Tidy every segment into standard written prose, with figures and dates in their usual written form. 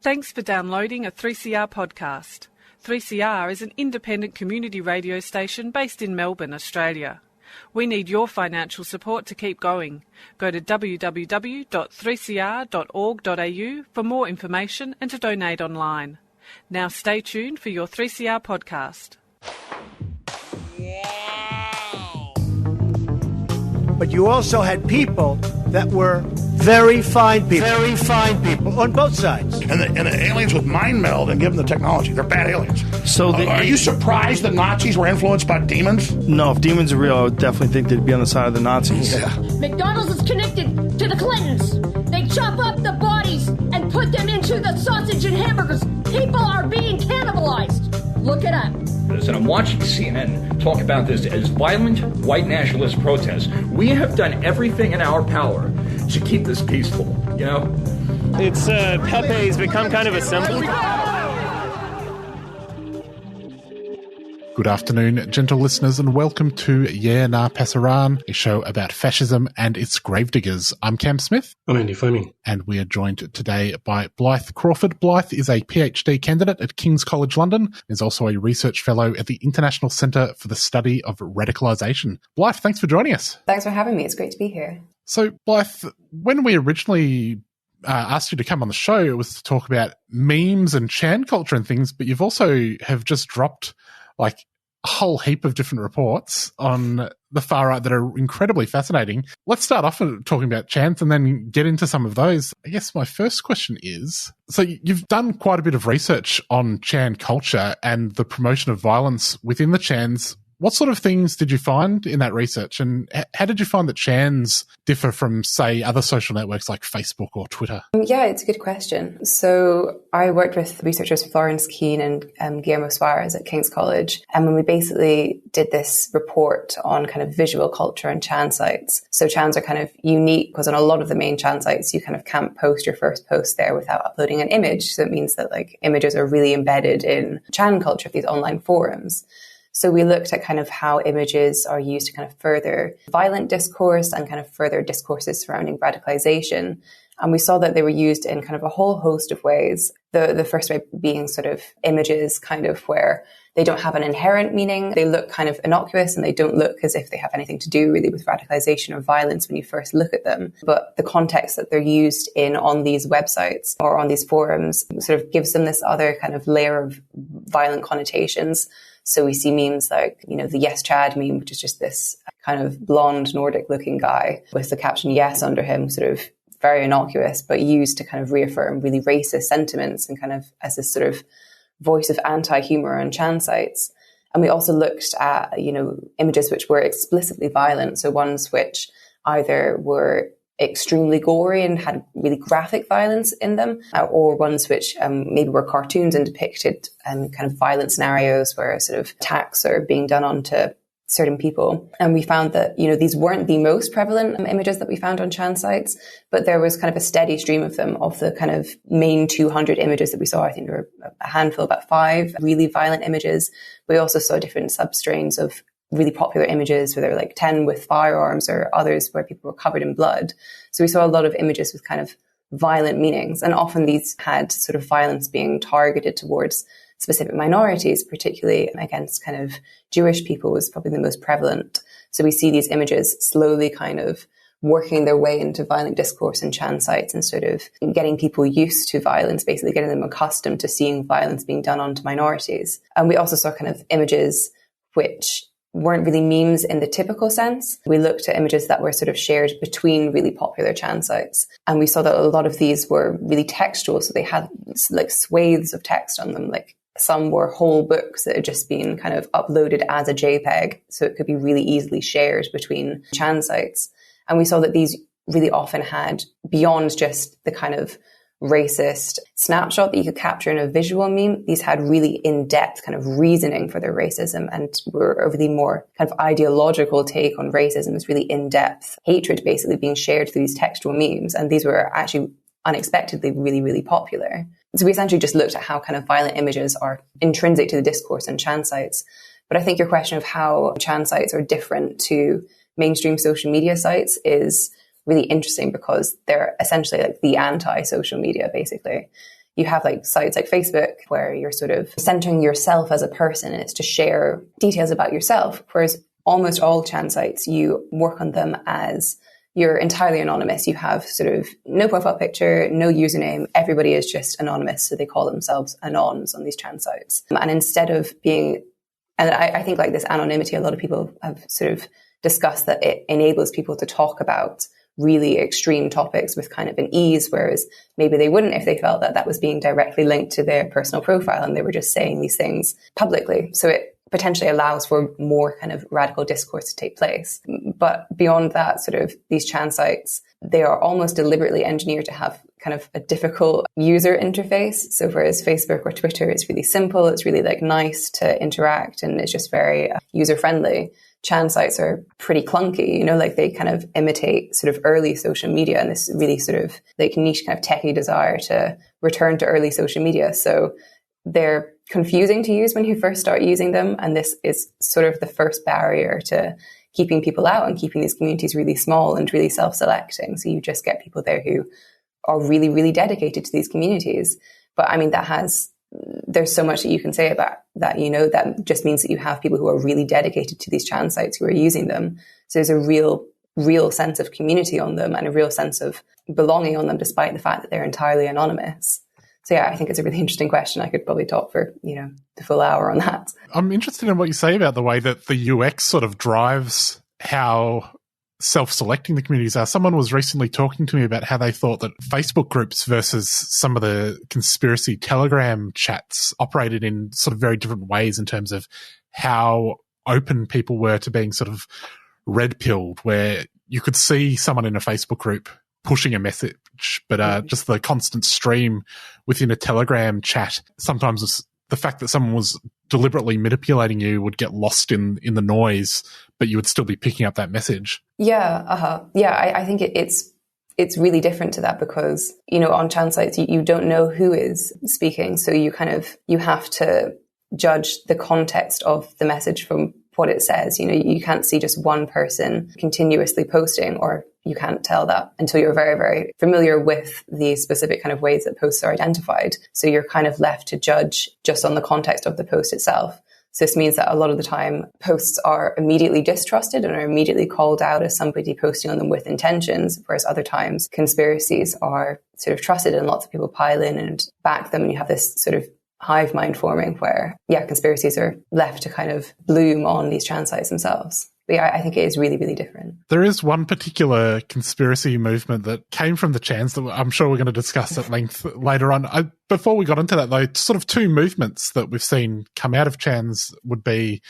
Thanks for downloading a 3CR podcast. 3CR is an independent community radio station based in Melbourne, Australia. We need your financial support to keep going. Go to www.3cr.org.au for more information and to donate online. Now stay tuned for your 3CR podcast. But you also had people that were very fine people on both sides. And the aliens would mind meld and give them the technology. They're bad aliens. So are you surprised the Nazis were influenced by demons? No, if demons are real, I would definitely think they'd be on the side of the Nazis. Yeah. McDonald's is connected to the Clintons. They chop up the bodies and put them into the sausage and hamburgers. People are being cannibalized. Look it up. And I'm watching CNN talk about this as violent white nationalist protests. We have done everything in our power to keep this peaceful, you know? It's Pepe's become kind of a symbol. Good afternoon, gentle listeners, and welcome to Yeah Na Pasaran, a show about fascism and its gravediggers. I'm Cam Smith. I'm Andy Fleming. And we are joined today by Blyth Crawford. Blyth is a PhD candidate at King's College London. He's also a research fellow at the International Centre for the Study of Radicalisation. Blyth, thanks for joining us. Thanks for having me. It's great to be here. So, Blyth, when we originally asked you to come on the show, it was to talk about memes and Chan culture and things, but you've also have just dropped like a whole heap of different reports on the far right that are incredibly fascinating. Let's start off talking about chants and then get into some of those. I guess my first question is, so you've done quite a bit of research on Chan culture and the promotion of violence within the Chans. What sort of things did you find in that research, and how did you find that Chans differ from, say, other social networks like Facebook or Twitter? Yeah, it's a good question. So I worked with researchers Florence Keane and Guillermo Suarez at King's College, and when we basically did this report on kind of visual culture and Chan sites. So Chans are kind of unique because on a lot of the main Chan sites, you kind of can't post your first post there without uploading an image. So it means that like images are really embedded in Chan culture, these online forums. So we looked at kind of how images are used to kind of further violent discourse and kind of further discourses surrounding radicalization. And we saw that they were used in kind of a whole host of ways. The first way being sort of images kind of where they don't have an inherent meaning. They look kind of innocuous and they don't look as if they have anything to do really with radicalization or violence when you first look at them. But the context that they're used in on these websites or on these forums sort of gives them this other kind of layer of violent connotations. So we see memes like, you know, the Yes Chad meme, which is just this kind of blonde Nordic looking guy with the caption yes under him, sort of very innocuous, but used to kind of reaffirm really racist sentiments and kind of as this sort of voice of anti-humor on Chan sites. And we also looked at, you know, images which were explicitly violent. So ones which either were extremely gory and had really graphic violence in them, or ones which maybe were cartoons and depicted kind of violent scenarios where sort of attacks are being done onto certain people. And we found that, you know, these weren't the most prevalent images that we found on Chan sites, but there was kind of a steady stream of them. Of the kind of main 200 images that we saw, I think there were a handful, about 5 really violent images. We also saw different substrains of really popular images where there were like 10 with firearms or others where people were covered in blood. So we saw a lot of images with kind of violent meanings. And often these had sort of violence being targeted towards specific minorities, particularly against kind of Jewish people was probably the most prevalent. So we see these images slowly kind of working their way into violent discourse in Chan sites and sort of getting people used to violence, basically getting them accustomed to seeing violence being done onto minorities. And we also saw kind of images which weren't really memes in the typical sense. We looked at images that were sort of shared between really popular Chan sites. And we saw that a lot of these were really textual. So they had like swathes of text on them. Like some were whole books that had just been kind of uploaded as a JPEG. So it could be really easily shared between Chan sites. And we saw that these really often had, beyond just the kind of racist snapshot that you could capture in a visual meme, these had really in-depth kind of reasoning for their racism and were a really more kind of ideological take on racism. It was really in-depth hatred basically being shared through these textual memes. And these were actually unexpectedly really, really popular. So we essentially just looked at how kind of violent images are intrinsic to the discourse on Chan sites. But I think your question of how Chan sites are different to mainstream social media sites is really interesting because they're essentially like the anti-social media, basically. You have like sites like Facebook where you're sort of centering yourself as a person and it's to share details about yourself. Whereas almost all Chan sites, you work on them as you're entirely anonymous. You have sort of no profile picture, no username. Everybody is just anonymous. So they call themselves anons on these Chan sites. And instead of being, and I think like this anonymity, a lot of people have sort of discussed that it enables people to talk about really extreme topics with kind of an ease, whereas maybe they wouldn't if they felt that that was being directly linked to their personal profile and they were just saying these things publicly. So it potentially allows for more kind of radical discourse to take place. But beyond that, sort of these Chan sites, they are almost deliberately engineered to have kind of a difficult user interface. So whereas Facebook or Twitter is really simple, it's really like nice to interact and it's just very user friendly. Chan sites are pretty clunky, you know, like they kind of imitate sort of early social media and this really sort of like niche kind of techie desire to return to early social media. So they're confusing to use when you first start using them. And this is sort of the first barrier to keeping people out and keeping these communities really small and really self-selecting. So you just get people there who are really, really dedicated to these communities. But I mean, there's so much that you can say about that, you know, that just means that you have people who are really dedicated to these Chan sites who are using them. So there's a real sense of community on them and a real sense of belonging on them, despite the fact that they're entirely anonymous. So yeah, I think it's a really interesting question. I could probably talk for, you know, the full hour on that. I'm interested in what you say about the way that the UX sort of drives how self-selecting the communities are. Someone was recently talking to me about how they thought that Facebook groups versus some of the conspiracy Telegram chats operated in sort of very different ways in terms of how open people were to being sort of red-pilled, where you could see someone in a Facebook group pushing a message, but just the constant stream within a Telegram chat, sometimes the fact that someone was deliberately manipulating you would get lost in the noise, but you would still be picking up that message. Yeah, I think it's really different to that because, you know, on Chan sites, you don't know who is speaking. So you have to judge the context of the message from what it says. You know, you can't see just one person continuously posting, or you can't tell that until you're very, very familiar with the specific kind of ways that posts are identified. So you're kind of left to judge just on the context of the post itself. So this means that a lot of the time posts are immediately distrusted and are immediately called out as somebody posting on them with intentions, whereas other times conspiracies are sort of trusted and lots of people pile in and back them, and you have this sort of hive mind forming where, conspiracies are left to kind of bloom on these Chan sites themselves. But yeah, I think it is really, really different. There is one particular conspiracy movement that came from the Chans that I'm sure we're going to discuss at length later on. Before we got into that, though, sort of two movements that we've seen come out of Chans would be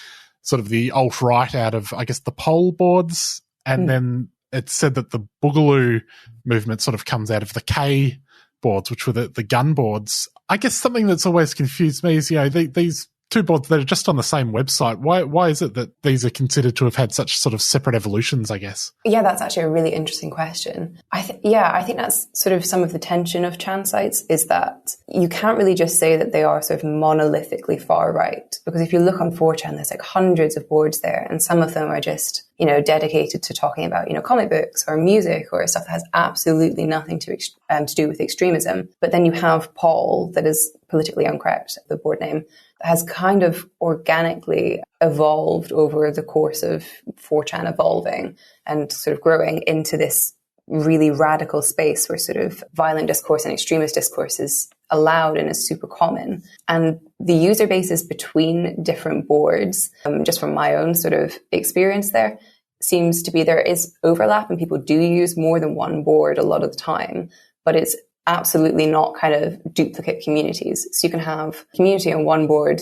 sort of the alt-right out of, I guess, the poll boards, and then it's said that the Boogaloo movement sort of comes out of the K boards, which were the gun boards. I guess something that's always confused me is, you know, these two boards that are just on the same website. Why is it that these are considered to have had such sort of separate evolutions, I guess? Yeah, that's actually a really interesting question. I think that's sort of some of the tension of Chan sites, is that you can't really just say that they are sort of monolithically far right, because if you look on 4chan, there's like hundreds of boards there, and some of them are just, you know, dedicated to talking about, you know, comic books or music or stuff that has absolutely nothing to do with extremism. But then you have Paul, that is politically incorrect, the board name, that has kind of organically evolved over the course of 4chan evolving and sort of growing into this really radical space where sort of violent discourse and extremist discourse is allowed and is super common. And the user bases between different boards, just from my own sort of experience there, seems to be there is overlap and people do use more than one board a lot of the time, but it's absolutely not kind of duplicate communities. So you can have community on one board,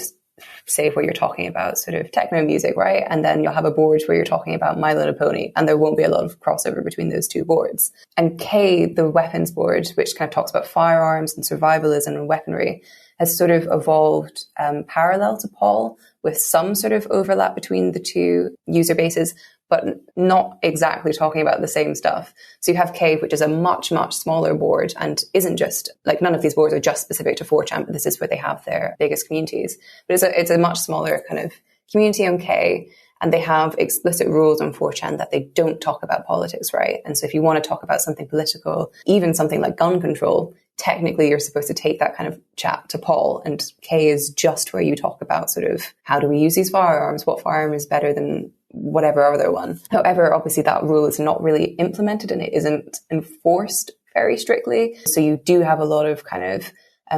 say where you're talking about sort of techno music, right? And then you'll have a board where you're talking about My Little Pony, and there won't be a lot of crossover between those two boards. And K, the weapons board, which kind of talks about firearms and survivalism and weaponry, has sort of evolved parallel to Paul, with some sort of overlap between the two user bases, but not exactly talking about the same stuff. So you have Cave, which is a much, much smaller board and isn't just, like, none of these boards are just specific to 4chan, but this is where they have their biggest communities. But it's a much smaller kind of community on K, and they have explicit rules on 4chan that they don't talk about politics, right? And so if you want to talk about something political, even something like gun control, technically you're supposed to take that kind of chat to Paul, and K is just where you talk about sort of how do we use these firearms, what firearm is better than whatever other one. However, obviously that rule is not really implemented and it isn't enforced very strictly. So you do have a lot of kind of,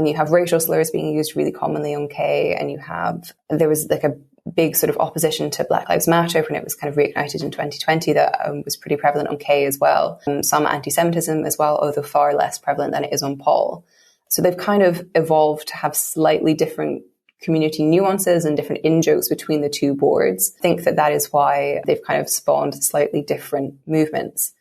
you have racial slurs being used really commonly on K, and there was like a big sort of opposition to Black Lives Matter when it was kind of reignited in 2020 that was pretty prevalent on K as well. Some anti-Semitism as well, although far less prevalent than it is on Paul. So they've kind of evolved to have slightly different community nuances and different in-jokes between the two boards. I think that is why they've kind of spawned slightly different movements.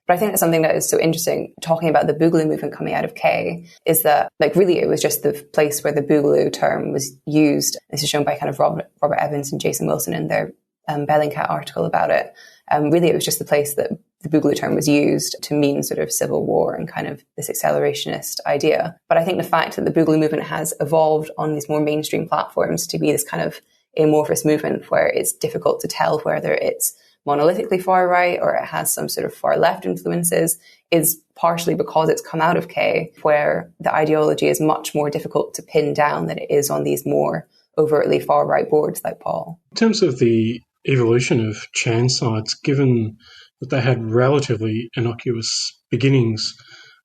But I think that's something that is so interesting, talking about the Boogaloo movement coming out of K, is that like really it was just the place where the Boogaloo term was used. This is shown by kind of Robert Evans and Jason Wilson in their Bellingcat article about it. Really it was just the place that the Boogaloo term was used to mean sort of civil war and kind of this accelerationist idea. But I think the fact that the Boogaloo movement has evolved on these more mainstream platforms to be this kind of amorphous movement where it's difficult to tell whether it's monolithically far right or it has some sort of far left influences is partially because it's come out of K, where the ideology is much more difficult to pin down than it is on these more overtly far right boards like Paul. In terms of the evolution of Chan sites, given that they had relatively innocuous beginnings,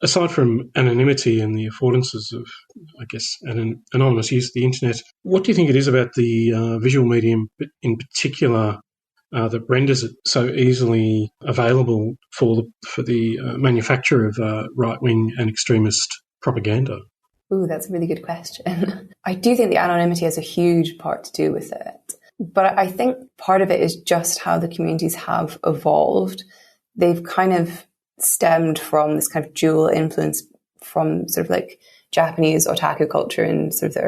aside from anonymity and the affordances of, I guess, an anonymous use of the internet, what do you think it is about the visual medium in particular that renders it so easily available for the manufacture of right-wing and extremist propaganda? Ooh, that's a really good question. I do think the anonymity has a huge part to do with it. But I think part of it is just how the communities have evolved. They've kind of stemmed from this kind of dual influence from sort of like Japanese otaku culture in sort of the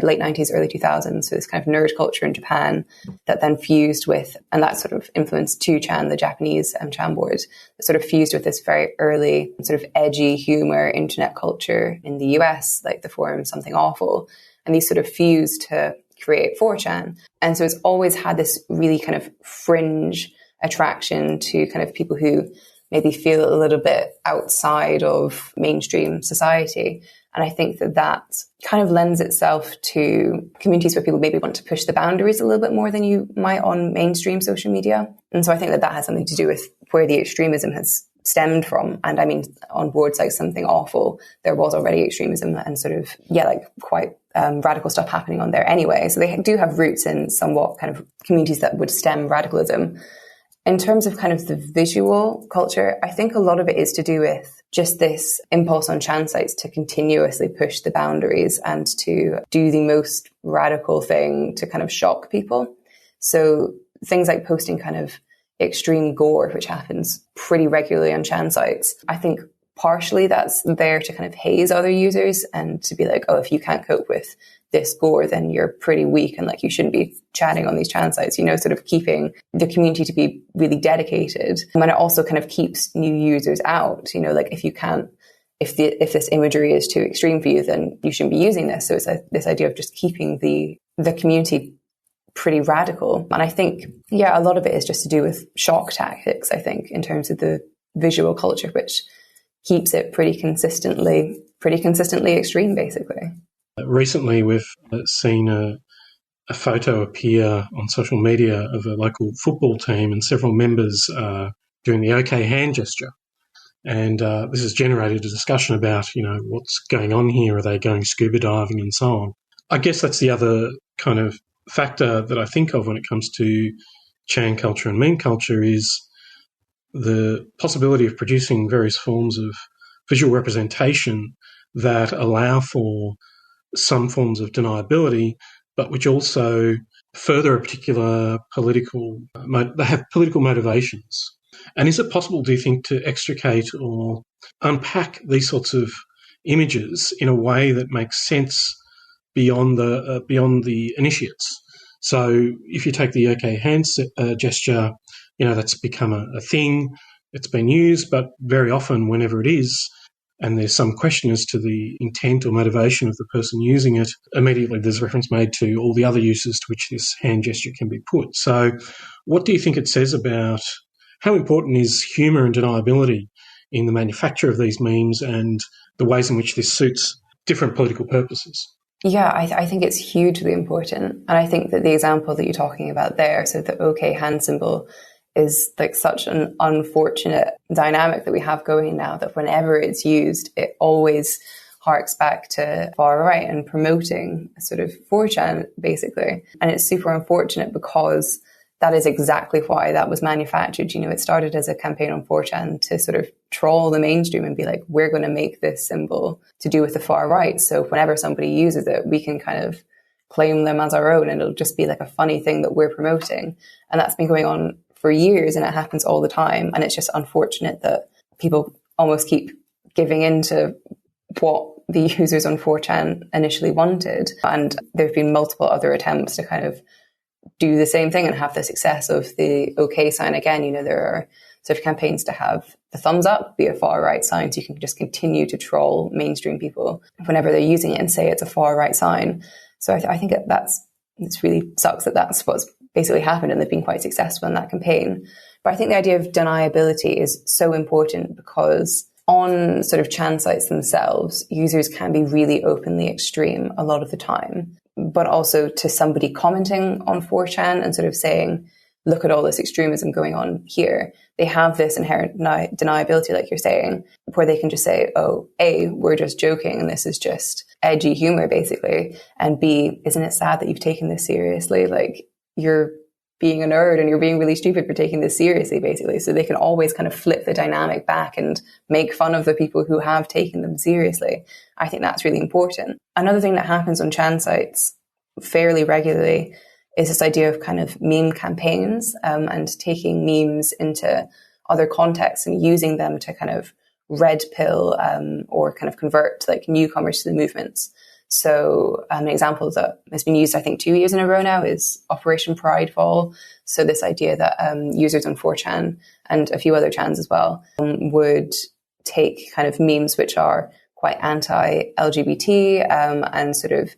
late 90s, early 2000s. So this kind of nerd culture in Japan that then fused with, and that sort of influenced 2chan, the Japanese Chan board, that sort of fused with this very early sort of edgy humor internet culture in the US, like the forum Something Awful. And these sort of fused to create 4chan. And so it's always had this really kind of fringe attraction to kind of people who maybe feel a little bit outside of mainstream society. And I think that kind of lends itself to communities where people maybe want to push the boundaries a little bit more than you might on mainstream social media. And so I think that has something to do with where the extremism has stemmed from. And I mean, on boards like Something Awful, there was already extremism and sort of, quite radical stuff happening on there anyway. So they do have roots in somewhat kind of communities that would stem radicalism. In terms of kind of the visual culture, I think a lot of it is to do with just this impulse on Chan sites to continuously push the boundaries and to do the most radical thing to kind of shock people. So things like posting kind of extreme gore, which happens pretty regularly on Chan sites, I think partially that's there to kind of haze other users and to be like, oh, if you can't cope with this gore, then you're pretty weak and like you shouldn't be chatting on these Chan sites, sort of keeping the community to be really dedicated. And it also kind of keeps new users out, like if this imagery is too extreme for you, then you shouldn't be using this. So it's this idea of just keeping the community pretty radical. And I think, a lot of it is just to do with shock tactics, I think, in terms of the visual culture, which keeps it pretty consistently extreme, basically. Recently, we've seen a photo appear on social media of a local football team and several members doing the OK hand gesture. And this has generated a discussion about, what's going on here? Are they going scuba diving and so on? I guess that's the other kind of factor that I think of when it comes to Chan culture and meme culture is the possibility of producing various forms of visual representation that allow for some forms of deniability, but which also further a particular they have political motivations. And is it possible, do you think, to extricate or unpack these sorts of images in a way that makes sense beyond the initiates? So if you take the OK hand gesture, that's become a thing. It's been used, but very often whenever it is, and there's some question as to the intent or motivation of the person using it, immediately there's reference made to all the other uses to which this hand gesture can be put. So what do you think it says about how important is humour and deniability in the manufacture of these memes and the ways in which this suits different political purposes. Yeah, I think it's hugely important. And I think that the example that you're talking about there, so the OK hand symbol, is like such an unfortunate dynamic that we have going now, that whenever it's used, it always harks back to far right and promoting sort of 4chan, basically. And it's super unfortunate because that is exactly why that was manufactured. You know, it started as a campaign on 4chan to sort of troll the mainstream and be like, we're going to make this symbol to do with the far right. So whenever somebody uses it, we can kind of claim them as our own, and it'll just be like a funny thing that we're promoting. And that's been going on for years, and it happens all the time. And it's just unfortunate that people almost keep giving in to what the users on 4chan initially wanted. And there have been multiple other attempts to kind of do the same thing and have the success of the OK sign again. You know, there are sort of campaigns to have the thumbs up be a far right sign, so you can just continue to troll mainstream people whenever they're using it and say it's a far right sign. So I think it's really sucks that that's what's basically happened, and they've been quite successful in that campaign. But I think the idea of deniability is so important, because on sort of Chan sites themselves, users can be really openly extreme a lot of the time. But also to somebody commenting on 4chan and sort of saying, look at all this extremism going on here, they have this inherent deniability, like you're saying, where they can just say, oh, A, we're just joking and this is just edgy humor, basically. And B, isn't it sad that you've taken this seriously? Like, you're being a nerd and you're being really stupid for taking this seriously, basically. So they can always kind of flip the dynamic back and make fun of the people who have taken them seriously. I think that's really important. Another thing that happens on Chan sites fairly regularly is this idea of kind of meme campaigns, and taking memes into other contexts and using them to kind of red pill or kind of convert like newcomers to the movements. So an example that has been used, I think, 2 years in a row now is Operation Pridefall. So this idea that users on 4chan and a few other chans as well would take kind of memes which are quite anti-LGBT and sort of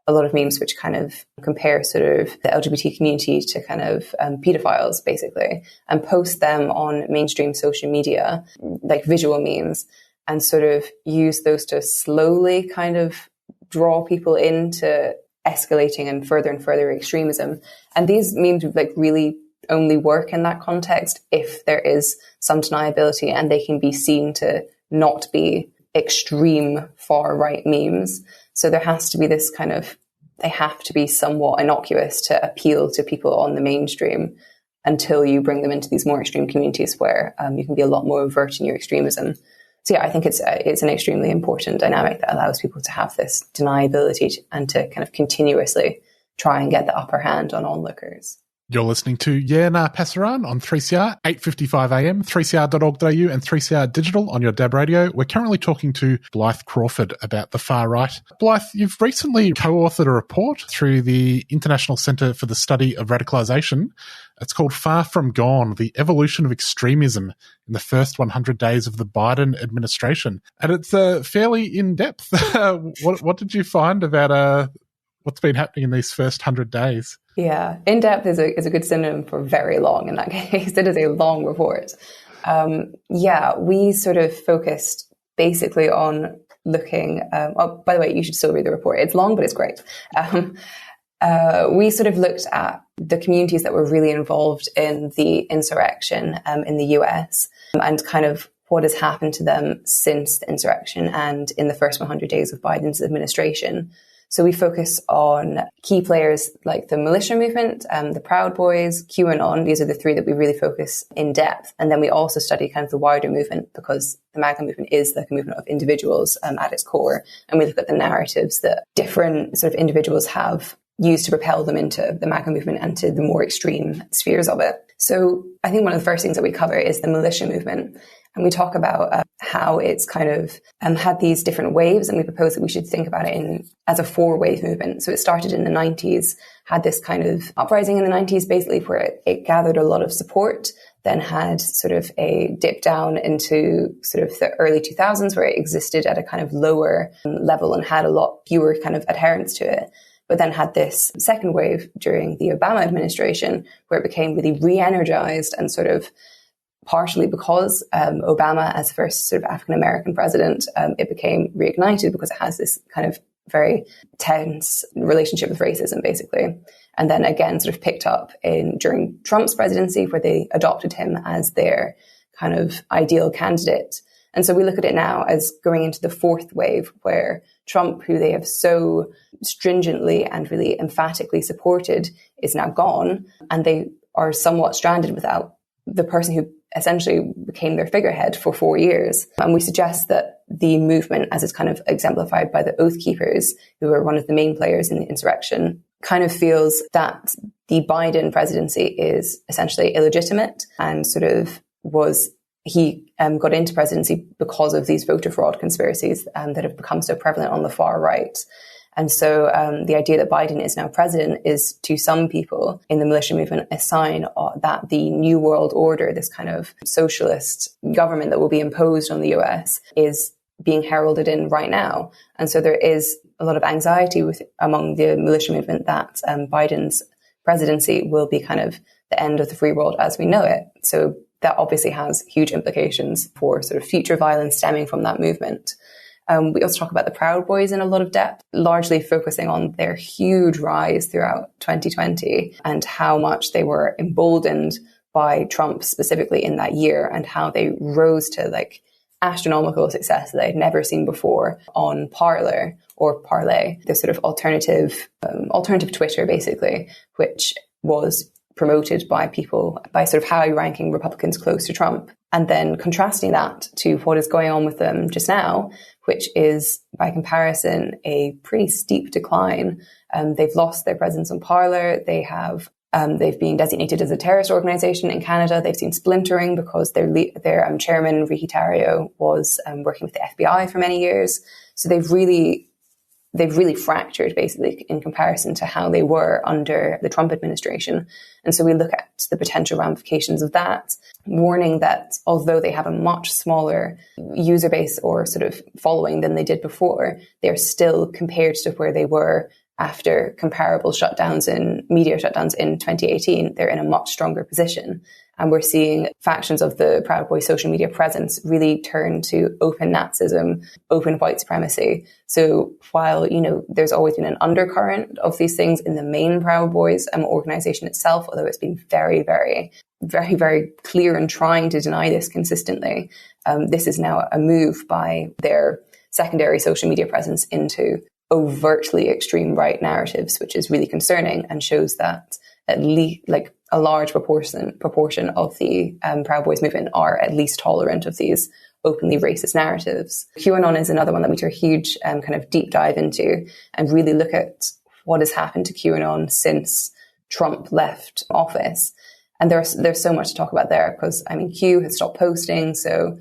a lot of memes which kind of compare sort of the LGBT community to kind of pedophiles, basically, and post them on mainstream social media, like visual memes, and sort of use those to slowly kind of draw people into escalating and further extremism. And these memes like really only work in that context if there is some deniability and they can be seen to not be extreme far right memes. So there has to be this kind of, they have to be somewhat innocuous to appeal to people on the mainstream until you bring them into these more extreme communities where you can be a lot more overt in your extremism. So yeah, I think it's an extremely important dynamic that allows people to have this deniability and to kind of continuously try and get the upper hand on onlookers. You're listening to Yeah Nah Passaran on 3CR, 8:55 AM, 3cr.org.au and 3CR Digital on your DAB radio. We're currently talking to Blyth Crawford about the far right. Blyth, you've recently co-authored a report through the International Centre for the Study of Radicalisation. It's called Far From Gone, The Evolution of Extremism in the First 100 Days of the Biden Administration. And it's fairly in-depth. What did you find about what's been happening in these first 100 days? Yeah, in-depth is a good synonym for very long in that case. It is a long report. We sort of focused basically on looking... by the way, you should still read the report. It's long, but it's great. We sort of looked at the communities that were really involved in the insurrection in the US and kind of what has happened to them since the insurrection and in the first 100 days of Biden's administration. So we focus on key players like the militia movement, the Proud Boys, QAnon. These are the three that we really focus in depth. And then we also study kind of the wider movement because the MAGA movement is like a movement of individuals at its core. And we look at the narratives that different sort of individuals have used to propel them into the MAGA movement and to the more extreme spheres of it. So I think one of the first things that we cover is the militia movement. And we talk about how it's kind of had these different waves, and we propose that we should think about it as a 4-wave movement. So it started in the 90s, had this kind of uprising in the 90s, basically, where it gathered a lot of support, then had sort of a dip down into sort of the early 2000s, where it existed at a kind of lower level and had a lot fewer kind of adherents to it. But then had this second wave during the Obama administration, where it became really re-energized and sort of partially because Obama, as the first sort of African-American president, it became reignited because it has this kind of very tense relationship with racism, basically. And then again, sort of picked up during Trump's presidency, where they adopted him as their kind of ideal candidate. And so we look at it now as going into the fourth wave, where Trump, who they have so stringently and really emphatically supported, is now gone, and they are somewhat stranded without the person who essentially became their figurehead for 4 years. And we suggest that the movement, as is kind of exemplified by the Oath Keepers, who were one of the main players in the insurrection, kind of feels that the Biden presidency is essentially illegitimate, and sort of he got into presidency because of these voter fraud conspiracies that have become so prevalent on the far right. And so the idea that Biden is now president is, to some people in the militia movement, a sign that the New World Order, this kind of socialist government that will be imposed on the US, is being heralded in right now. And so there is a lot of anxiety among the militia movement that Biden's presidency will be kind of the end of the free world as we know it. So that obviously has huge implications for sort of future violence stemming from that movement. We also talk about the Proud Boys in a lot of depth, largely focusing on their huge rise throughout 2020 and how much they were emboldened by Trump specifically in that year, and how they rose to like astronomical success that they'd never seen before on Parler or Parlay, this sort of alternative Twitter, basically, which was promoted by sort of high-ranking Republicans close to Trump. And then contrasting that to what is going on with them just now, which is, by comparison, a pretty steep decline. They've lost their presence on Parler. They've been designated as a terrorist organization in Canada. They've seen splintering because their chairman, Ricky Tarrio, was working with the FBI for many years. So they've really fractured, basically, in comparison to how they were under the Trump administration. And so we look at the potential ramifications of that, warning that although they have a much smaller user base or sort of following than they did before, they're still, compared to where they were after comparable media shutdowns in 2018, they're in a much stronger position. And we're seeing factions of the Proud Boys social media presence really turn to open Nazism, open white supremacy. So while, there's always been an undercurrent of these things in the main Proud Boys organization itself, although it's been very, very, very, very clear in trying to deny this consistently, this is now a move by their secondary social media presence into overtly extreme right narratives, which is really concerning and shows that at least a large proportion of the Proud Boys movement are at least tolerant of these openly racist narratives. QAnon is another one that we do a huge kind of deep dive into and really look at what has happened to QAnon since Trump left office. And there's so much to talk about there because, Q has stopped posting. So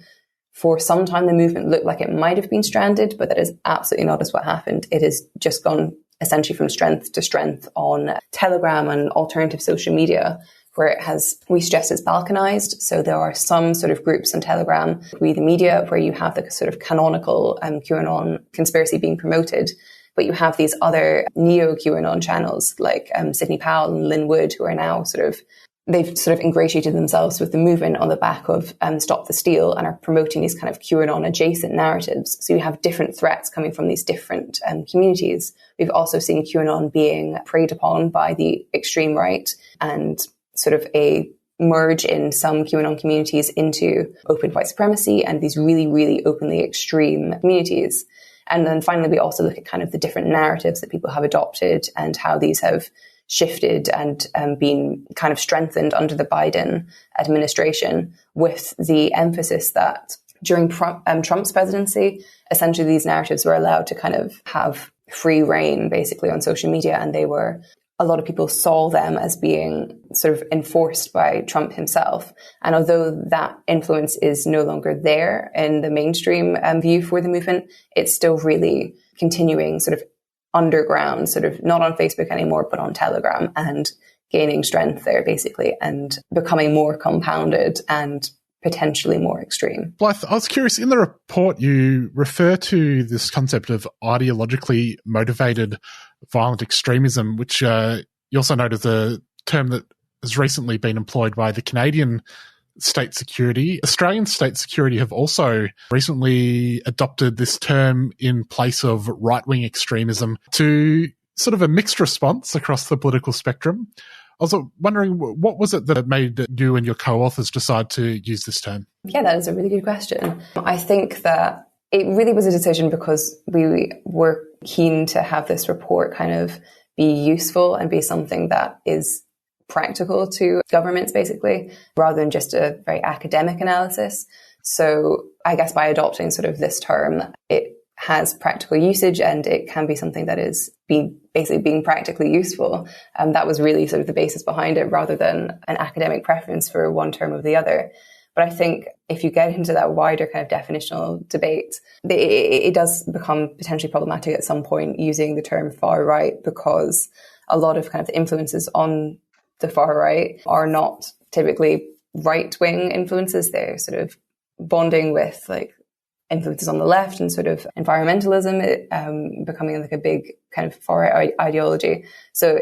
for some time, the movement looked like it might have been stranded, but that is absolutely not what happened. It has just gone essentially from strength to strength on Telegram and alternative social media, where we suggest it's balkanized. So there are some sort of groups on Telegram, We the Media, where you have the sort of canonical QAnon conspiracy being promoted, but you have these other neo-QAnon channels like Sidney Powell and Lynn Wood, who are now they've sort of ingratiated themselves with the movement on the back of Stop the Steal and are promoting these kind of QAnon adjacent narratives. So you have different threats coming from these different communities. We've also seen QAnon being preyed upon by the extreme right and sort of a merge in some QAnon communities into open white supremacy and these really, really openly extreme communities. And then finally, we also look at kind of the different narratives that people have adopted and how these have shifted and been kind of strengthened under the Biden administration, with the emphasis that during Trump's presidency, essentially these narratives were allowed to kind of have free reign basically on social media, and a lot of people saw them as being sort of enforced by Trump himself. And although that influence is no longer there in the mainstream view for the movement, it's still really continuing sort of underground, sort of not on Facebook anymore, but on Telegram, and gaining strength there basically and becoming more compounded and potentially more extreme. Blyth, I was curious, in the report you refer to this concept of ideologically motivated violent extremism, which you also note is a term that has recently been employed by the Canadian state security. Australian state security have also recently adopted this term in place of right-wing extremism to sort of a mixed response across the political spectrum. I was wondering, what was it that made you and your co-authors decide to use this term? Yeah, that is a really good question. I think that it really was a decision because we were keen to have this report kind of be useful and be something that is practical to governments, basically, rather than just a very academic analysis. So I guess by adopting sort of this term, it has practical usage and it can be something that is basically being practically useful. That was really sort of the basis behind it, rather than an academic preference for one term or the other. But I think if you get into that wider kind of definitional debate, it does become potentially problematic at some point using the term far right, because a lot of kind of the influences on the far right are not typically right-wing influences. They're sort of bonding with like influences on the left and sort of environmentalism, becoming like a big kind of far right ideology. So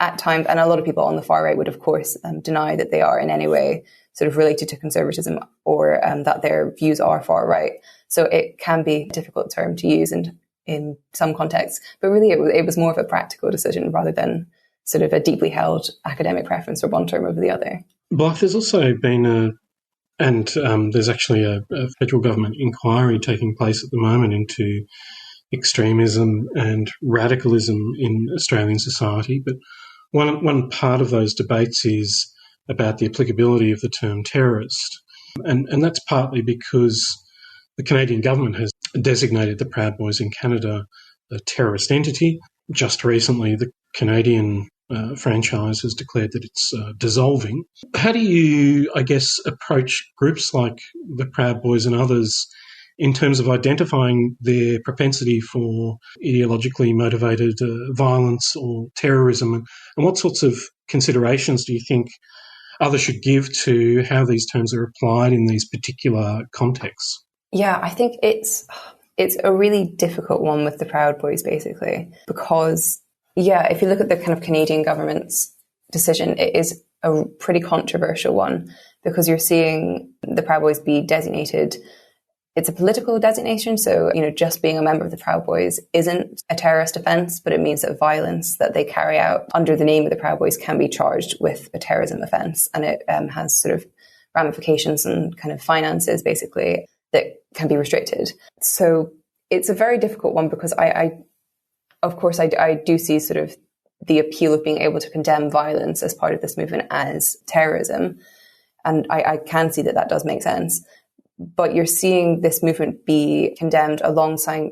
at times, and a lot of people on the far right would of course deny that they are in any way sort of related to conservatism or that their views are far right. So it can be a difficult term to use in some contexts, but really it was more of a practical decision rather than sort of a deeply held academic preference for one term over the other. Blyth, there's also been there's actually a federal government inquiry taking place at the moment into extremism and radicalism in Australian society. But one part of those debates is about the applicability of the term terrorist. And that's partly because the Canadian government has designated the Proud Boys in Canada a terrorist entity. Just recently, the Canadian franchise has declared that it's dissolving. How do you, I guess, approach groups like the Proud Boys and others in terms of identifying their propensity for ideologically motivated violence or terrorism? And what sorts of considerations do you think others should give to how these terms are applied in these particular contexts? Yeah, I think it's a really difficult one with the Proud Boys, basically, because if you look at the kind of Canadian government's decision, it is a pretty controversial one because you're seeing the Proud Boys be designated. It's a political designation, so just being a member of the Proud Boys isn't a terrorist offence, but it means that violence that they carry out under the name of the Proud Boys can be charged with a terrorism offence, and it has sort of ramifications and kind of finances, basically, that can be restricted. So it's a very difficult one because I do see sort of the appeal of being able to condemn violence as part of this movement as terrorism, and I can see that does make sense. But you're seeing this movement be condemned alongside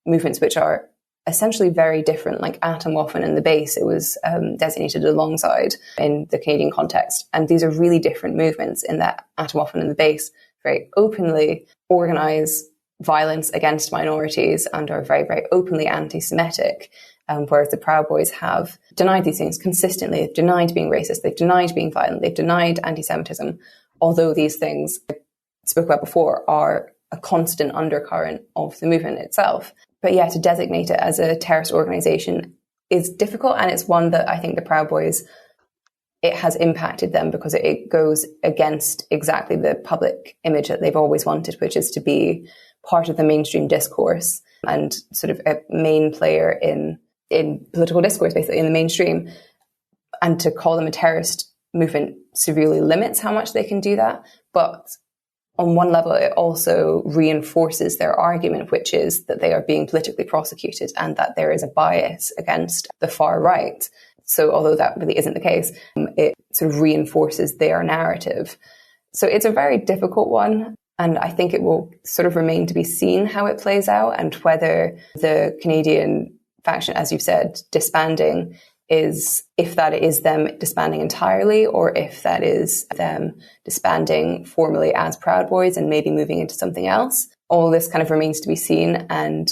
movements which are essentially very different, like Atomwaffen and the Base. It was designated alongside in the Canadian context. And these are really different movements in that Atomwaffen and the Base very openly organise violence against minorities and are very, very openly anti-Semitic, whereas the Proud Boys have denied these things consistently. They've denied being racist. They've denied being violent. They've denied anti-Semitism, although these things spoke about before are a constant undercurrent of the movement itself. But to designate it as a terrorist organisation is difficult, and it's one that I think the Proud Boys, it has impacted them because it goes against exactly the public image that they've always wanted, which is to be part of the mainstream discourse and sort of a main player in political discourse, basically in the mainstream. And to call them a terrorist movement severely limits how much they can do that. But on one level, it also reinforces their argument, which is that they are being politically prosecuted and that there is a bias against the far right. So although that really isn't the case, it sort of reinforces their narrative. So it's a very difficult one. And I think it will sort of remain to be seen how it plays out and whether the Canadian faction, as you've said, disbanding is, if that is them disbanding entirely or if that is them disbanding formally as Proud Boys and maybe moving into something else. All this kind of remains to be seen. And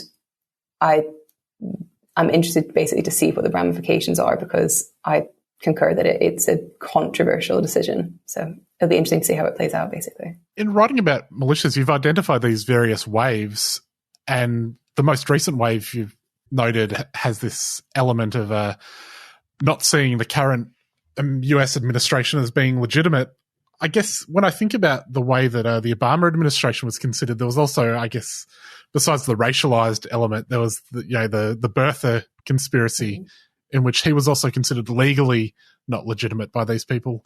I'm interested basically to see what the ramifications are because I concur that it's a controversial decision. So it'll be interesting to see how it plays out, basically. In writing about militias, you've identified these various waves, and the most recent wave you've noted has this element of not seeing the current US administration as being legitimate. I guess when I think about the way that the Obama administration was considered, there was also, I guess, besides the racialized element, there was the birther conspiracy in which he was also considered legally not legitimate by these people.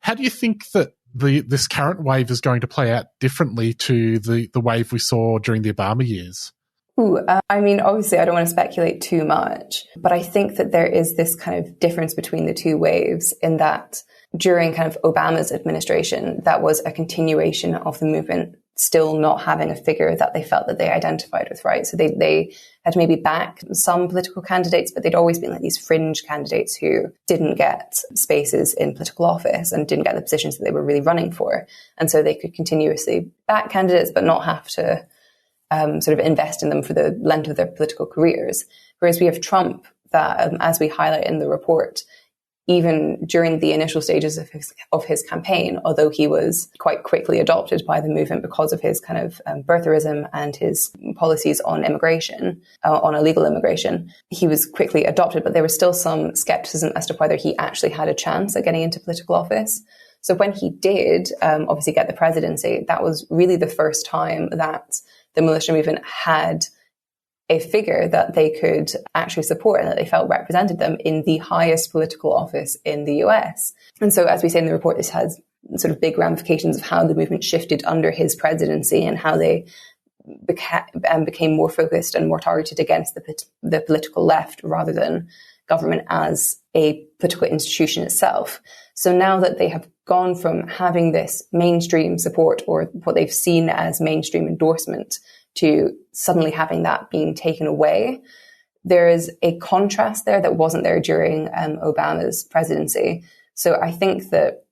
How do you think that this current wave is going to play out differently to the wave we saw during the Obama years? I mean, obviously, I don't want to speculate too much, but I think that there is this kind of difference between the two waves in that during kind of Obama's administration, that was a continuation of the movement still not having a figure that they felt that they identified with, right? So they had maybe backed some political candidates, but they'd always been like these fringe candidates who didn't get spaces in political office and didn't get the positions that they were really running for. And so they could continuously back candidates, but not have to sort of invest in them for the length of their political careers. Whereas we have Trump that, as we highlight in the report, even during the initial stages of his campaign, although he was quite quickly adopted by the movement because of his kind of birtherism and his policies on immigration, on illegal immigration, he was quickly adopted, but there was still some skepticism as to whether he actually had a chance at getting into political office. So when he did obviously get the presidency, that was really the first time that the militia movement had a figure that they could actually support and that they felt represented them in the highest political office in the US. And so, as we say in the report, this has sort of big ramifications of how the movement shifted under his presidency and how they became more focused and more targeted against the political left rather than government as a political institution itself. So now that they have gone from having this mainstream support or what they've seen as mainstream endorsement to suddenly having that being taken away, there is a contrast there that wasn't there during Obama's presidency. So I think that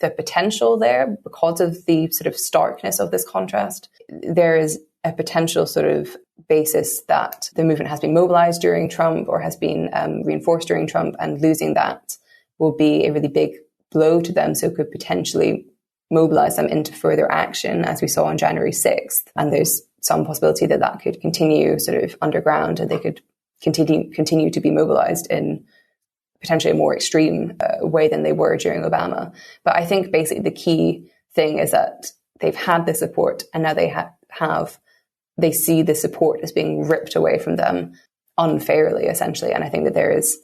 the potential there, because of the sort of starkness of this contrast, there is a potential sort of basis that the movement has been mobilized during Trump or has been reinforced during Trump, and losing that will be a really big blow to them. So it could potentially mobilize them into further action, as we saw on January 6th. And there's some possibility that that could continue sort of underground and they could continue to be mobilized in potentially a more extreme way than they were during Obama. But I think basically the key thing is that they've had the support and now they see the support as being ripped away from them unfairly, essentially. And I think that there is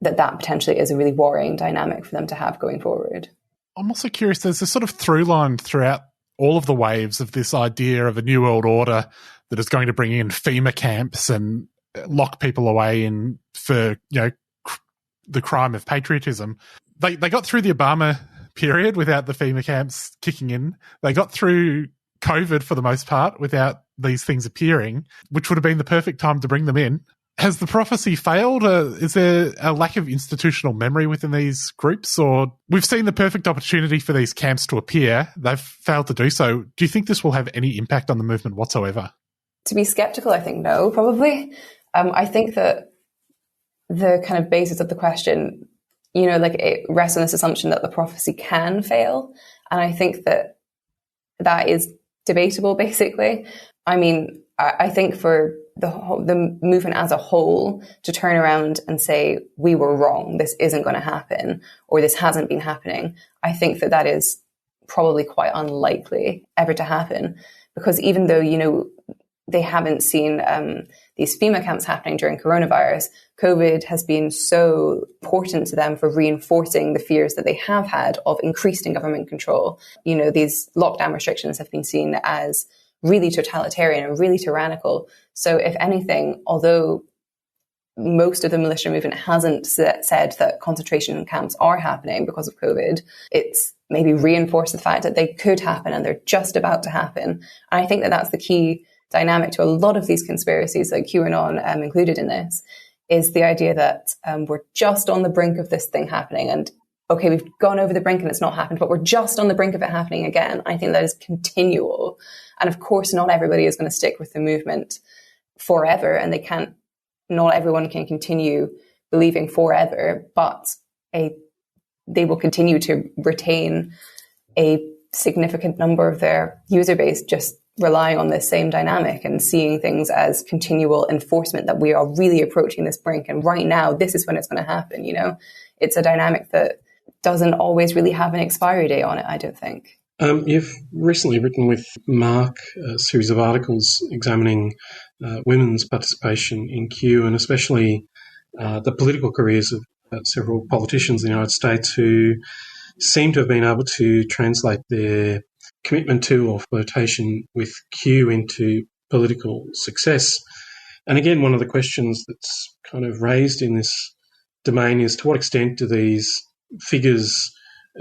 that potentially is a really worrying dynamic for them to have going forward. I'm also curious, there's this sort of through line throughout all of the waves of this idea of a new world order that is going to bring in FEMA camps and lock people away for the crime of patriotism. They got through the Obama period without the FEMA camps kicking in. They got through COVID for the most part without these things appearing, which would have been the perfect time to bring them in. Has the prophecy failed? Is there a lack of institutional memory within these groups? Or we've seen the perfect opportunity for these camps to appear. They've failed to do so. Do you think this will have any impact on the movement whatsoever? To be skeptical, I think no, probably. I think that the kind of basis of the question, it rests on this assumption that the prophecy can fail. And I think that is debatable, basically. I mean, I think for the movement as a whole to turn around and say, we were wrong, this isn't going to happen, or this hasn't been happening, I think that is probably quite unlikely ever to happen. Because even though, they haven't seen these FEMA camps happening during coronavirus, COVID has been so important to them for reinforcing the fears that they have had of increasing government control. These lockdown restrictions have been seen as really totalitarian and really tyrannical. So if anything, although most of the militia movement hasn't said that concentration camps are happening because of COVID, it's maybe reinforced the fact that they could happen and they're just about to happen. And I think that that's the key dynamic to a lot of these conspiracies, like QAnon included in this, is the idea that we're just on the brink of this thing happening. And okay, we've gone over the brink and it's not happened, but we're just on the brink of it happening again. I think that is continual. And of course, not everybody is going to stick with the movement forever, and not everyone can continue believing forever, but they will continue to retain a significant number of their user base just relying on this same dynamic and seeing things as continual enforcement that we are really approaching this brink. And right now, this is when it's going to happen. It's a dynamic that doesn't always really have an expiry date on it, I don't think. You've recently written with Mark a series of articles examining women's participation in Q, and especially the political careers of several politicians in the United States who seem to have been able to translate their commitment to or flirtation with Q into political success. And again, one of the questions that's kind of raised in this domain is, to what extent do these figures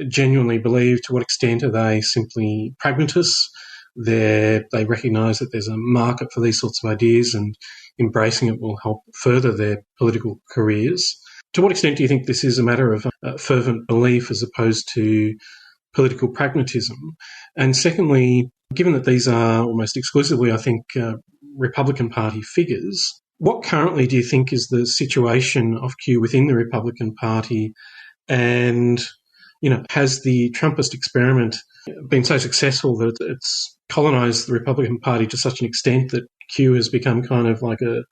genuinely believe? To what extent are they simply pragmatists? They recognise that there's a market for these sorts of ideas and embracing it will help further their political careers. To what extent do you think this is a matter of fervent belief as opposed to political pragmatism? And secondly, given that these are almost exclusively, I think, Republican Party figures, what currently do you think is the situation of Q within the Republican Party? And, has the Trumpist experiment been so successful that it's colonised the Republican Party to such an extent that Q has become kind of like a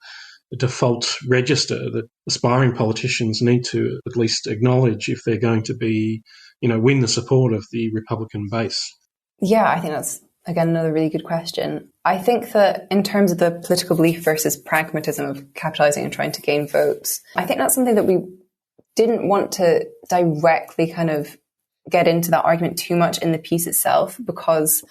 default register that aspiring politicians need to at least acknowledge if they're going to be, win the support of the Republican base? Yeah, I think that's, again, another really good question. I think that in terms of the political belief versus pragmatism of capitalising and trying to gain votes, I think that's something that we didn't want to directly kind of get into that argument too much in the piece itself, because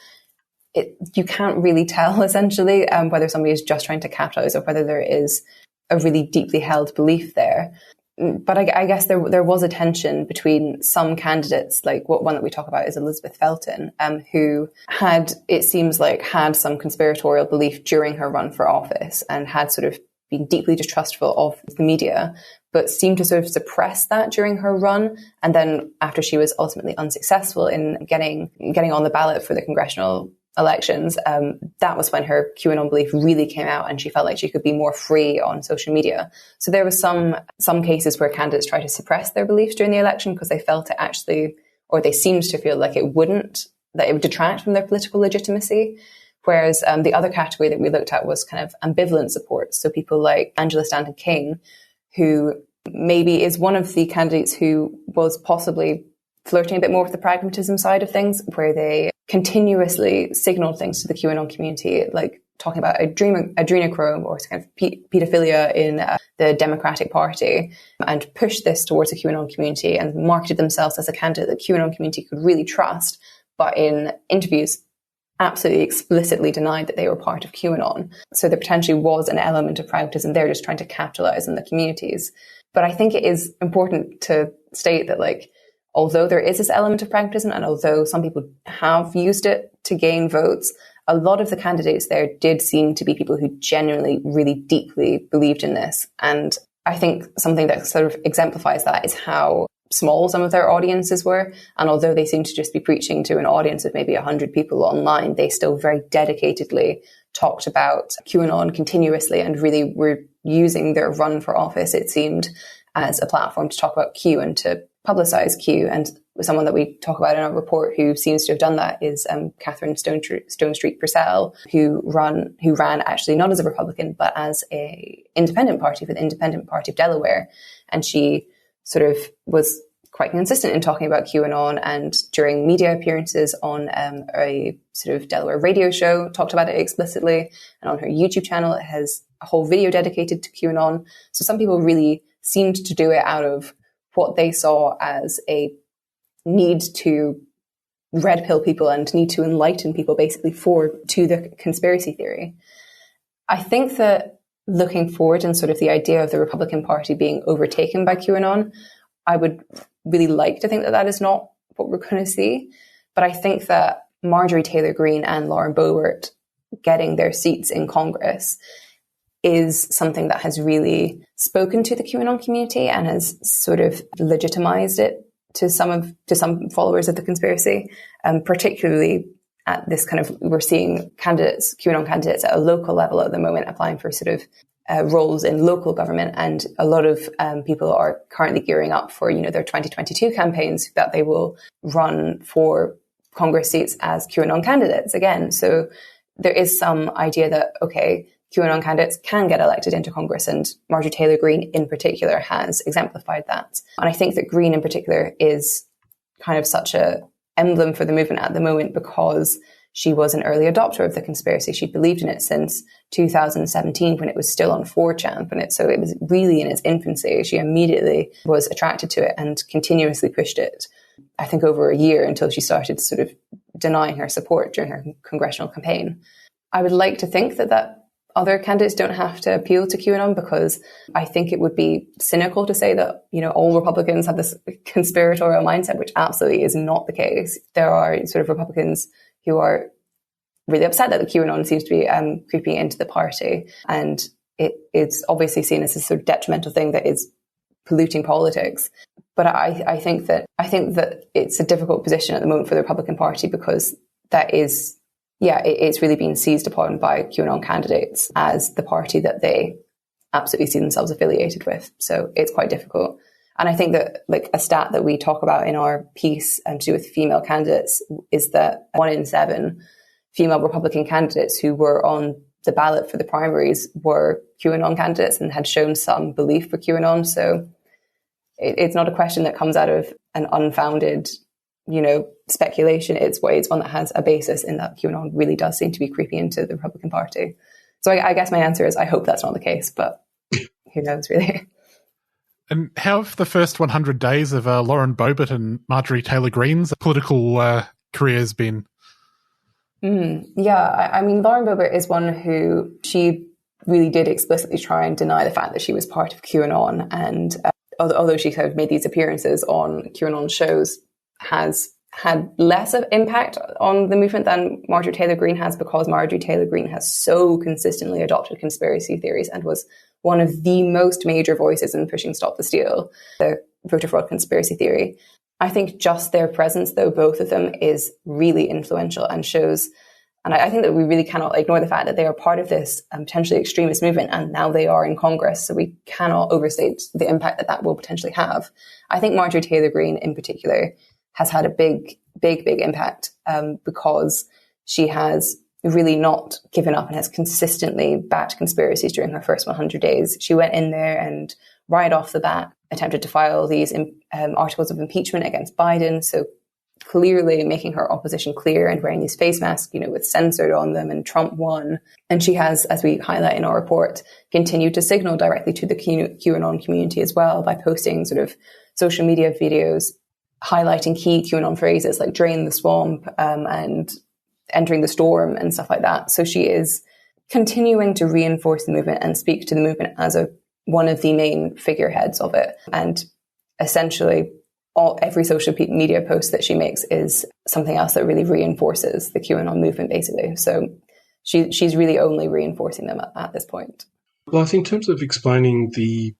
you can't really tell, essentially, whether somebody is just trying to capitalise or whether there is a really deeply held belief there. But I guess there was a tension between some candidates, like one that we talk about is Elizabeth Felton, who it seems like had some conspiratorial belief during her run for office and had sort of been deeply distrustful of the media, but seemed to sort of suppress that during her run. And then after she was ultimately unsuccessful in getting on the ballot for the congressional elections, that was when her QAnon belief really came out and she felt like she could be more free on social media. So there was some cases where candidates tried to suppress their beliefs during the election because they felt it actually, or they seemed to feel like it would detract from their political legitimacy. Whereas the other category that we looked at was kind of ambivalent support. So people like Angela Stanton King, who maybe is one of the candidates who was possibly flirting a bit more with the pragmatism side of things, where they continuously signaled things to the QAnon community, like talking about adrenochrome or kind of pedophilia in the Democratic Party, and pushed this towards the QAnon community and marketed themselves as a candidate that the QAnon community could really trust, but in interviews absolutely explicitly denied that they were part of QAnon. So there potentially was an element of pragmatism there, just trying to capitalize on the communities. But I think it is important to state that, like, although there is this element of pragmatism, and although some people have used it to gain votes, a lot of the candidates there did seem to be people who genuinely, really deeply believed in this. And I think something that sort of exemplifies that is how small some of their audiences were. And although they seemed to just be preaching to an audience of maybe 100 people online, they still very dedicatedly talked about QAnon continuously and really were using their run for office, it seemed, as a platform to talk about Q and to publicize Q. And someone that we talk about in our report who seems to have done that is Catherine Stonestreet Purcell, who ran actually not as a Republican, but as a independent party for the Independent Party of Delaware. And she sort of was quite consistent in talking about QAnon, and during media appearances on a sort of Delaware radio show, talked about it explicitly. And on her YouTube channel, it has a whole video dedicated to QAnon. So some people really seemed to do it out of what they saw as a need to red pill people and need to enlighten people basically to the conspiracy theory. I think that looking forward and sort of the idea of the Republican Party being overtaken by QAnon, I would really like to think that that is not what we're going to see. But I think that Marjorie Taylor Greene and Lauren Boebert getting their seats in Congress is something that has really spoken to the QAnon community and has sort of legitimized it to some followers of the conspiracy, particularly at this kind of, we're seeing QAnon candidates at a local level at the moment applying for sort of roles in local government, and a lot of people are currently gearing up for their 2022 campaigns that they will run for Congress seats as QAnon candidates again. So there is some idea that QAnon candidates can get elected into Congress, and Marjorie Taylor Greene in particular has exemplified that. And I think that Greene in particular is kind of such a emblem for the movement at the moment because she was an early adopter of the conspiracy. She believed in it since 2017 when it was still on 4chan. So it was really in its infancy. She immediately was attracted to it and continuously pushed it, I think, over a year until she started sort of denying her support during her congressional campaign. I would like to think that other candidates don't have to appeal to QAnon, because I think it would be cynical to say that, all Republicans have this conspiratorial mindset, which absolutely is not the case. There are sort of Republicans who are really upset that the QAnon seems to be creeping into the party. And it's obviously seen as a sort of detrimental thing that is polluting politics. But I think that it's a difficult position at the moment for the Republican Party, because that is, it's really been seized upon by QAnon candidates as the party that they absolutely see themselves affiliated with. So it's quite difficult. And I think that, like, a stat that we talk about in our piece to do with female candidates is that 1 in 7 female Republican candidates who were on the ballot for the primaries were QAnon candidates and had shown some belief for QAnon. So it's not a question that comes out of an unfounded, speculation. It's one that has a basis in that QAnon really does seem to be creeping into the Republican Party. So I guess my answer is I hope that's not the case, but who knows, really. And how have the first 100 days of Lauren Boebert and Marjorie Taylor Greene's political careers been? I mean, Lauren Boebert is one who, she really did explicitly try and deny the fact that she was part of QAnon. And although she kind of made these appearances on QAnon shows, has had less of impact on the movement than Marjorie Taylor Greene has, because Marjorie Taylor Greene has so consistently adopted conspiracy theories and was one of the most major voices in pushing Stop the Steal, the voter fraud conspiracy theory. I think just their presence, though, both of them, is really influential and shows, and I think that we really cannot ignore the fact that they are part of this potentially extremist movement, and now they are in Congress, so we cannot overstate the impact that will potentially have. I think Marjorie Taylor Greene in particular has had a big impact because she has really not given up and has consistently backed conspiracies during her first 100 days. She went in there and right off the bat attempted to file these articles of impeachment against Biden. So clearly making her opposition clear and wearing these face masks, with censored on them, and Trump won. And she has, as we highlight in our report, continued to signal directly to the QAnon community as well by posting sort of social media videos highlighting key QAnon phrases like drain the swamp and entering the storm and stuff like that. So she is continuing to reinforce the movement and speak to the movement as one of the main figureheads of it. And essentially every social media post that she makes is something else that really reinforces the QAnon movement, basically. So she's really only reinforcing them at this point. Well, I think in terms of explaining the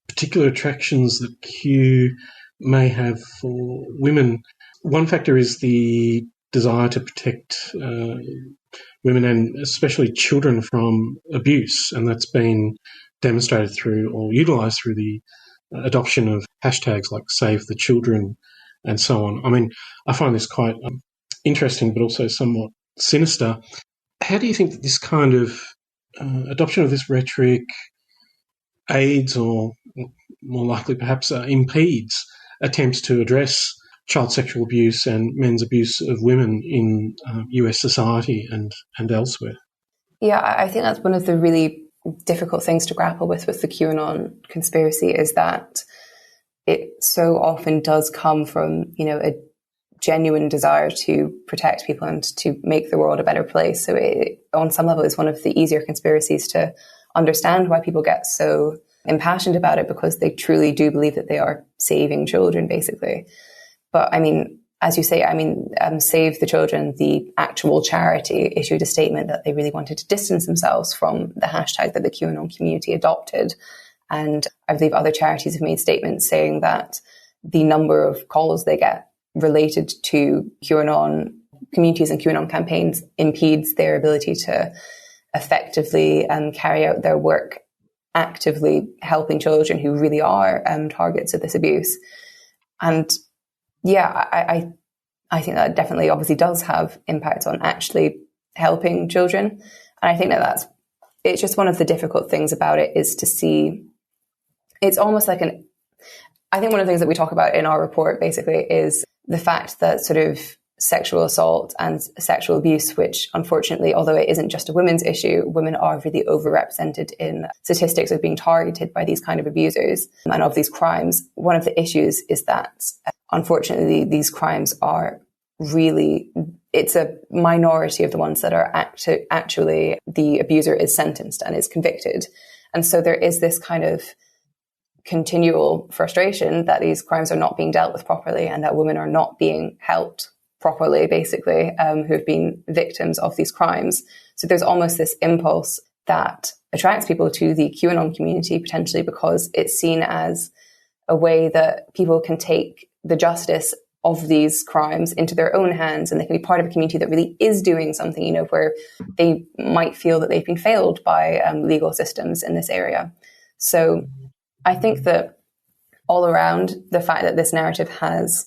particular attractions that Q may have for women, one factor is the desire to protect women and especially children from abuse, and that's been demonstrated through or utilised through the adoption of hashtags like Save the Children and so on. I mean, I find this quite interesting but also somewhat sinister. How do you think that this kind of adoption of this rhetoric aids, or more likely perhaps impedes, attempts to address child sexual abuse and men's abuse of women in US society and elsewhere? Yeah, I think that's one of the really difficult things to grapple with the QAnon conspiracy, is that it so often does come from, a genuine desire to protect people and to make the world a better place. So on some level, it's one of the easier conspiracies to understand why people get so impassioned about it, because they truly do believe that they are saving children, basically. But I mean, as you say, Save the Children, the actual charity, issued a statement that they really wanted to distance themselves from the hashtag that the QAnon community adopted. And I believe other charities have made statements saying that the number of calls they get related to QAnon communities and QAnon campaigns impedes their ability to effectively carry out their work, actively helping children who really are targets of this abuse. And yeah, I think that definitely obviously does have impact on actually helping children. And I think that it's just one of the difficult things about it is to see, it's almost like I think one of the things that we talk about in our report basically is the fact that sort of sexual assault and sexual abuse, which unfortunately, although it isn't just a women's issue, women are really overrepresented in statistics of being targeted by these kind of abusers and of these crimes. One of the issues is that, unfortunately, these crimes are really, it's a minority of the ones that are actually the abuser is sentenced and is convicted. And so there is this kind of continual frustration that these crimes are not being dealt with properly and that women are not being helped properly, basically, who have been victims of these crimes. So there's almost this impulse that attracts people to the QAnon community, potentially because it's seen as a way that people can take the justice of these crimes into their own hands, and they can be part of a community that really is doing something, you know, where they might feel that they've been failed by legal systems in this area. So I think that all around, the fact that this narrative has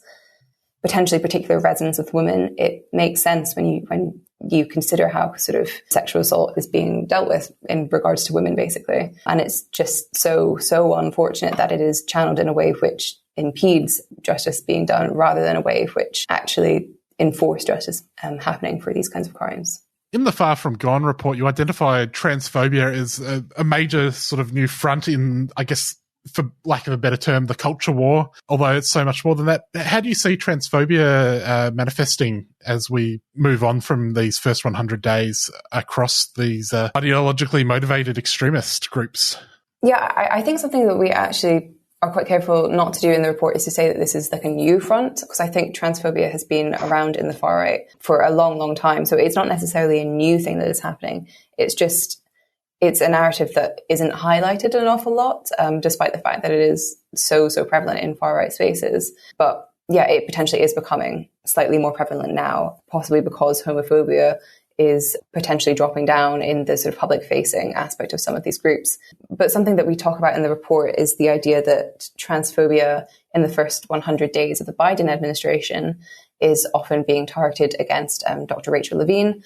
potentially particular resonance with women, it makes sense when you consider how sort of sexual assault is being dealt with in regards to women, basically. And it's just so unfortunate that it is channeled in a way which impedes justice being done rather than a way which actually enforce justice happening for these kinds of crimes. In the Far From Gone report, you identified transphobia as a major sort of new front in, I guess, for lack of a better term, the culture war, although it's so much more than that. How do you see transphobia manifesting as we move on from these first 100 days across these ideologically motivated extremist groups? Yeah, I think something that we actually are quite careful not to do in the report is to say that this is like a new front, because I think transphobia has been around in the far right for a long, long time. So it's not necessarily a new thing that is happening. It's a narrative that isn't highlighted an awful lot, despite the fact that it is so prevalent in far right spaces. But yeah, it potentially is becoming slightly more prevalent now, possibly because homophobia is potentially dropping down in the sort of public facing aspect of some of these groups. But something that we talk about in the report is the idea that transphobia in the first 100 days of the Biden administration is often being targeted against Dr. Rachel Levine,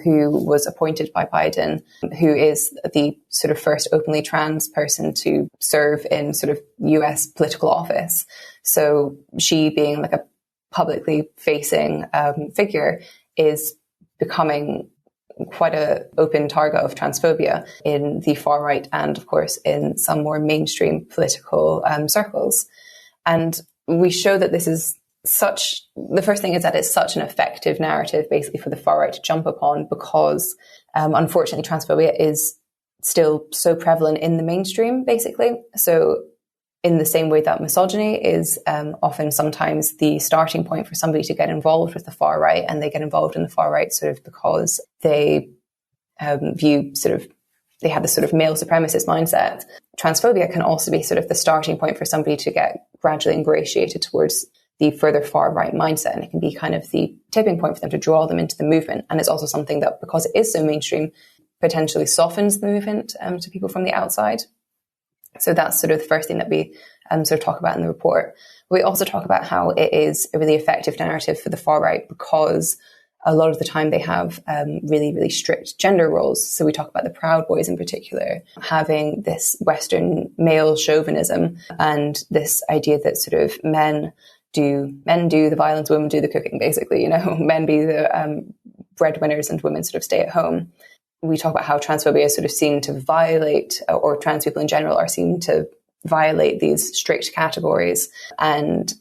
who was appointed by Biden, who is the sort of first openly trans person to serve in sort of US political office. So she, being like a publicly facing figure, is becoming quite an open target of transphobia in the far right and, of course, in some more mainstream political circles. And we show that this is the first thing is that it's such an effective narrative basically for the far right to jump upon, because unfortunately transphobia is still so prevalent in the mainstream, basically. So in the same way that misogyny is often sometimes the starting point for somebody to get involved with the far right, and they get involved in the far right sort of because they they have this sort of male supremacist mindset. Transphobia can also be sort of the starting point for somebody to get gradually ingratiated towards the further far right mindset, and it can be kind of the tipping point for them to draw them into the movement. And it's also something that, because it is so mainstream, potentially softens the movement to people from the outside. So that's sort of the first thing that we sort of talk about in the report. We also talk about how it is a really effective narrative for the far right because a lot of the time they have really, really strict gender roles. So we talk about the Proud Boys in particular, having this Western male chauvinism and this idea that sort of men do the violence, women do the cooking, basically, you know, men be the breadwinners and women sort of stay at home. We talk about how transphobia is sort of seen to violate, or trans people in general are seen to violate these strict categories and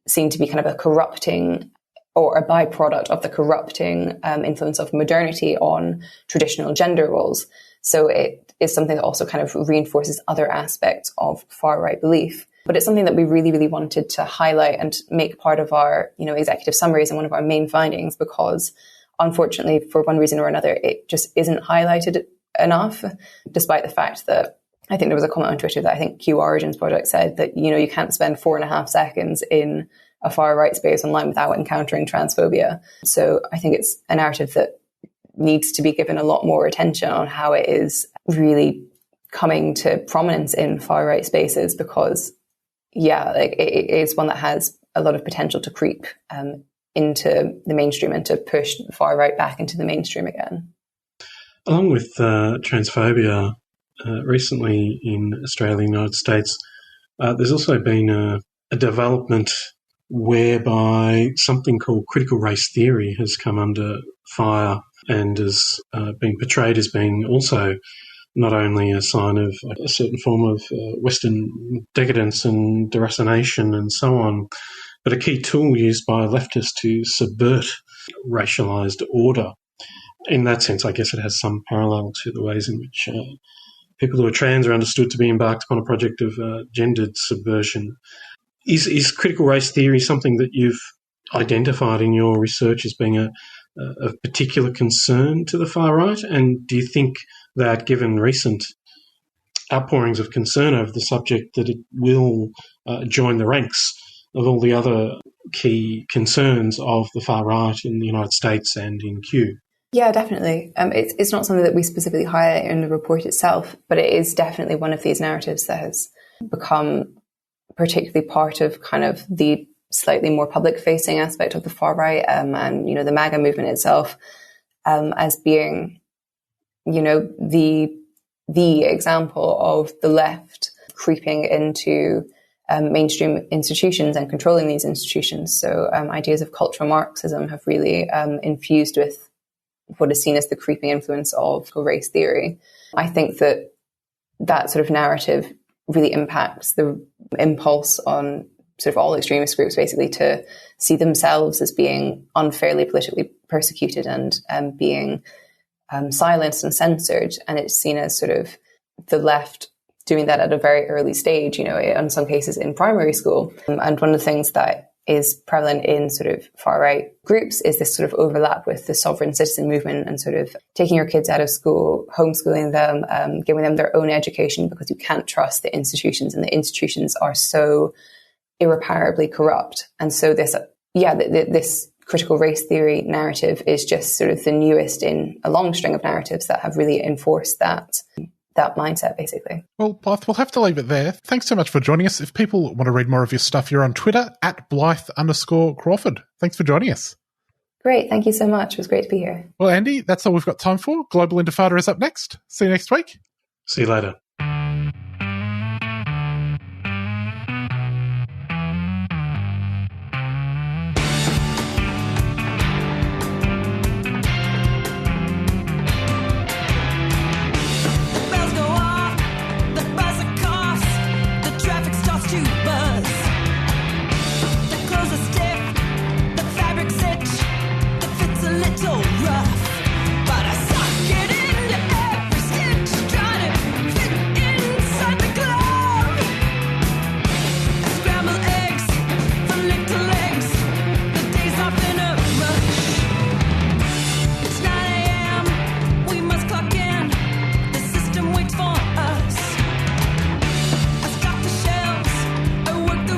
seen to be kind of a corrupting or a byproduct of the corrupting influence of modernity on traditional gender roles. So it is something that also kind of reinforces other aspects of far-right belief. But it's something that we really, really wanted to highlight and make part of our, you know, executive summaries and one of our main findings, because unfortunately, for one reason or another, it just isn't highlighted enough, despite the fact that I think there was a comment on Twitter that I think Q Origins Project said that, you know, you can't spend 4.5 seconds in a far right space online without encountering transphobia. So I think it's a narrative that needs to be given a lot more attention on how it is really coming to prominence in far right spaces, because it is one that has a lot of potential to creep into the mainstream and to push the far right back into the mainstream again. Along with transphobia, recently in Australia and the United States, there's also been a development whereby something called critical race theory has come under fire and is being portrayed as being also not only a sign of a certain form of Western decadence and deracination and so on, but a key tool used by leftists to subvert racialised order. In that sense, I guess it has some parallel to the ways in which people who are trans are understood to be embarked upon a project of gendered subversion. Is critical race theory something that you've identified in your research as being a particular concern to the far right? And do you think that, given recent outpourings of concern over the subject, that it will join the ranks of all the other key concerns of the far right in the United States and in Kew? Yeah, definitely. It's not something that we specifically highlight in the report itself, but it is definitely one of these narratives that has become particularly part of kind of the slightly more public-facing aspect of the far right, and, you know, the MAGA movement itself, as being, you know, the example of the left creeping into mainstream institutions and controlling these institutions. So ideas of cultural Marxism have really infused with what is seen as the creeping influence of race theory. I think that sort of narrative really impacts the impulse on sort of all extremist groups, basically, to see themselves as being unfairly politically persecuted and being silenced and censored. And it's seen as sort of the left doing that at a very early stage, you know, in some cases in primary school. And one of the things that is prevalent in sort of far-right groups is this sort of overlap with the sovereign citizen movement and sort of taking your kids out of school, homeschooling them, giving them their own education because you can't trust the institutions, and the institutions are so irreparably corrupt. And so this critical race theory narrative is just sort of the newest in a long string of narratives that have really enforced that mindset, basically. Well, Blyth, we'll have to leave it there. Thanks so much for joining us. If people want to read more of your stuff, you're on Twitter at Blyth_Crawford. Thanks for joining us. Great. Thank you so much. It was great to be here. Well, Andy, that's all we've got time for. Global Intifada is up next. See you next week. See you later. Work the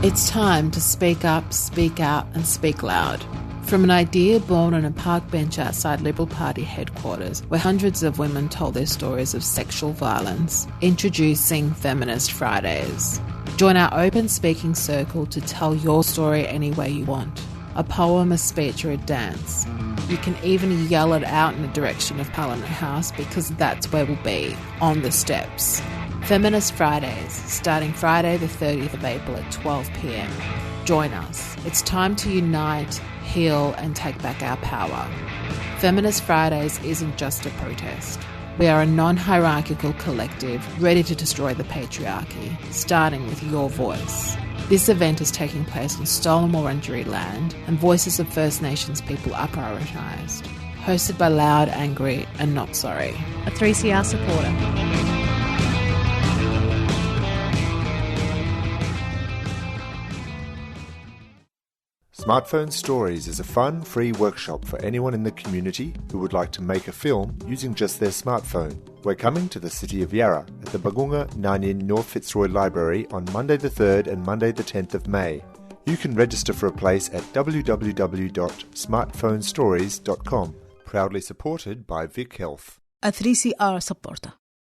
It's time to speak up, speak out and speak loud. From an idea born on a park bench outside Liberal Party headquarters, where hundreds of women told their stories of sexual violence, introducing Feminist Fridays. Join our open speaking circle to tell your story any way you want. A poem, a speech or a dance. You can even yell it out in the direction of Parliament House because that's where we'll be, on the steps. Feminist Fridays, starting Friday the 30th of April at 12 p.m. Join us. It's time to unite, heal and take back our power. Feminist Fridays isn't just a protest. We are a non-hierarchical collective ready to destroy the patriarchy, starting with your voice. This event is taking place on stolen Wurundjeri land and voices of First Nations people are prioritised. Hosted by Loud, Angry and Not Sorry. A 3CR supporter. Smartphone Stories is a fun, free workshop for anyone in the community who would like to make a film using just their smartphone. We're coming to the city of Yarra at the Bagunga Nganyin North Fitzroy Library on Monday the 3rd and Monday the 10th of May. You can register for a place at www.smartphonestories.com. Proudly supported by Vic Health. A 3CR supporter.